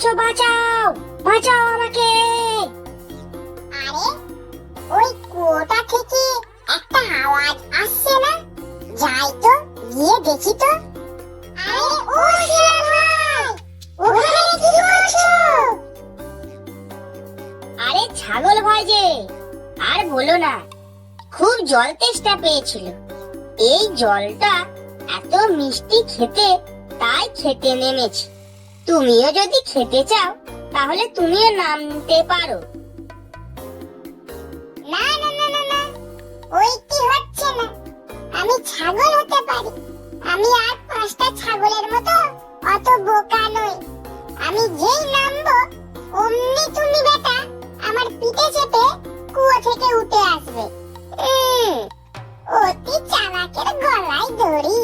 আছো বাঁচাও, বাঁচাও আমাকে। আরে ওই কুয়োটা থেকে একটা আওয়াজ আসছে না, যাই তো গিয়ে দেখি তো। আরে ও শিয়াল ভাই, ওখানে কি করছো? আরে ছাগল ভাই যে, আর বলো না, খুব জল তেষ্টা পেয়েছিল। এই জলটা এত মিষ্টি খেতে, তাই খেতে নেমেছি। তুমিও যদি খেতে চাও তাহলে তুমিও নামতে পারো। না না না না না, ওইটি হচ্ছে না। আমি ছাগল হতে পারি, আমি আর 5টা ছাগলের মতো অত বোকা নই। আমি যেই নামবো অমনি তুমি বেটা আমার পিঠে চেপে কুয়ো থেকে উঠে আসবে। অতি চালাকের গলায় দড়ি।